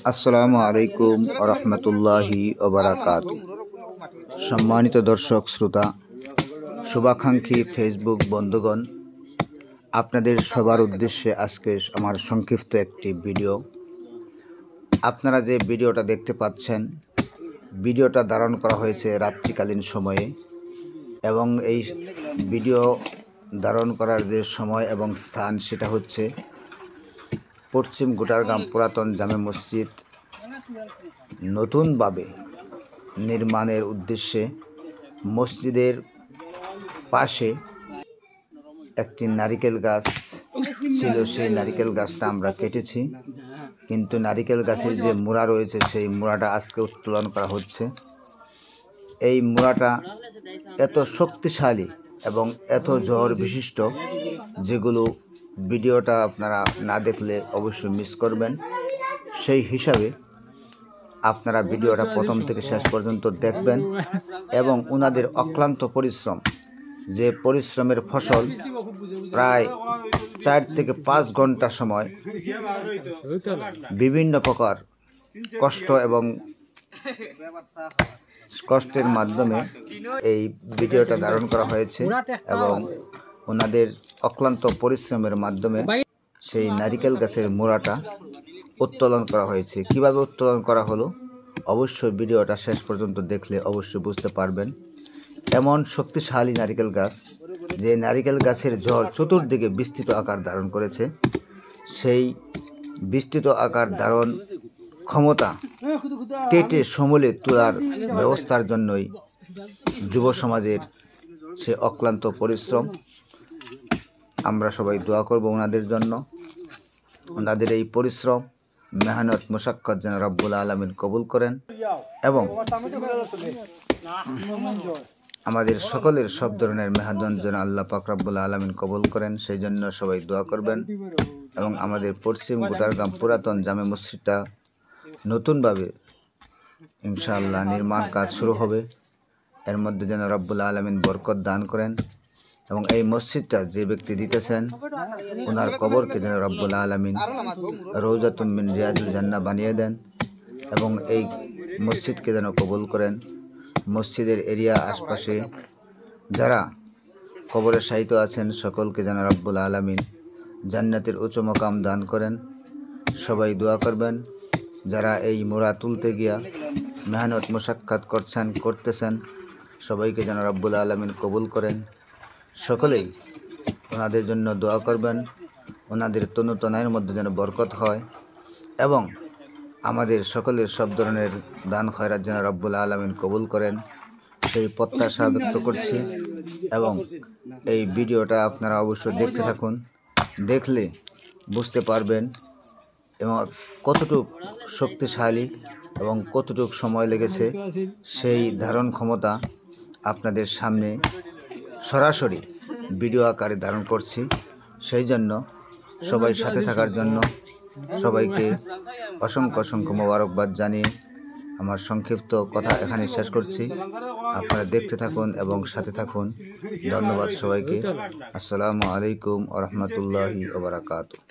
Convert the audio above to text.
আসসালামু আলাইকুম রহমতুল্লাহি ওবারাকাতু। সম্মানিত দর্শক শ্রোতা, শুভাকাঙ্ক্ষী ফেসবুক বন্ধুগণ, আপনাদের সবার উদ্দেশ্যে আজকে আমার সংক্ষিপ্ত একটি ভিডিও। আপনারা যে ভিডিওটা দেখতে পাচ্ছেন, ভিডিওটা ধারণ করা হয়েছে রাত্রিকালীন সময়ে, এবং এই ভিডিও ধারণ করার যে সময় এবং স্থান সেটা হচ্ছে পশ্চিম গোটারগাম পুরাতন জামে মসজিদ নতুনভাবে নির্মাণের উদ্দেশ্যে মসজিদের পাশে একটি নারিকেল গাছ ছিল। সেই নারিকেল গাছটা আমরা কেটেছি, কিন্তু নারিকেল গাছের যে মুড়া রয়েছে সেই মুড়াটা আজকে উত্তোলন করা হচ্ছে। এই মুড়াটা এত শক্তিশালী এবং এত ঝড় বিশিষ্ট, যেগুলো ভিডিওটা আপনারা না দেখলে অবশ্যই মিস করবেন। সেই হিসাবে আপনারা ভিডিওটা প্রথম থেকে শেষ পর্যন্ত দেখবেন এবং ওনাদের অক্লান্ত পরিশ্রম, যে পরিশ্রমের ফসল প্রায় 4 থেকে 5 ঘন্টা সময় বিভিন্ন প্রকার কষ্ট এবং কষ্টের মাধ্যমে এই ভিডিওটা ধারণ করা হয়েছে, এবং ওনাদের অক্লান্ত পরিশ্রমের মাধ্যমে সেই নারিকেল গাছের মোড়াটা উত্তোলন করা হয়েছে। কিভাবে উত্তোলন করা হলো অবশ্যই ভিডিওটা শেষ পর্যন্ত দেখলে অবশ্যই বুঝতে পারবেন। এমন শক্তিশালী নারিকেল গাছ, যে নারিকেল গাছের ঝড় চতুর্দিকে বিস্তৃত আকার ধারণ করেছে, সেই বিস্তৃত আকার ধারণ ক্ষমতা কেটে সমূলে তোলার ব্যবস্থার জন্যই যুব সমাজের সে অক্লান্ত পরিশ্রম। আমরা সবাই দোয়া করব ওনাদের জন্য। ওনাদের এই পরিশ্রম, মেহনত, মুশাক্কত যেন রব্বুল আলামিন কবুল করেন, এবং আমাদের সকলের সব ধরনের মেহনত যেন আল্লাহ পাক রব্বুল আলামিন কবুল করেন, সেই জন্য সবাই দোয়া করবেন। এবং আমাদের পশ্চিম গোটারগাম পুরাতন জামে মসজিদটা নতুনভাবে ইনশাআল্লাহ নির্মাণ কাজ শুরু হবে। এর মধ্যে যেন রব্বুল আলামিন বরকত দান করেন, এবং এই মসজিদটা যে ব্যক্তি দিতেছেন ওনার কবরকে যেন রব্বুল আলামিন রওজাতুম মিন রিয়াজুল জান্নাহ বানিয়ে দেন, এবং এই মসজিদকে যেন কবুল করেন। মসজিদের এরিয়া আশপাশে যারা কবরে শায়িত আছেন সকলকে যেন রব্বুল আলামিন জান্নাতের উচ্চ মাকাম দান করেন। সবাই দোয়া করবেন। যারা এই মোড়া তুলতে গিয়া মেহনত মুশাক্কাত করতেছেন সবাইকে যেন রব্বুল আলামিন কবুল করেন। সকলেই ওনাদের জন্য দোয়া করবেন, ওনাদের তনুতনায়ের মধ্যে যেন বরকত হয়, এবং আমাদের সকলের সব ধরনের দান খয়রাত যেন রব্বুল আলামিন কবুল করেন, সেই প্রত্যাশা ব্যক্ত করছি। এবং এই ভিডিওটা আপনারা অবশ্যই দেখতে থাকুন, দেখলে বুঝতে পারবেন এবং কতটুক শক্তিশালী এবং কতটুক সময় লেগেছে সেই ধারণ ক্ষমতা আপনাদের সামনে সরাসরি ভিডিও আকারে ধারণ করছি। সেই জন্য সবাই সাথে থাকার জন্য সবাইকে অসংখ্য অসংখ্য মোবারকবাদ জানিয়ে আমার সংক্ষিপ্ত কথা এখানে শেষ করছি। আপনারা দেখতে থাকুন এবং সাথে থাকুন। ধন্যবাদ সবাইকে। আসসালামু আলাইকুম ওয়া রাহমাতুল্লাহি ওয়া বারাকাতুহু।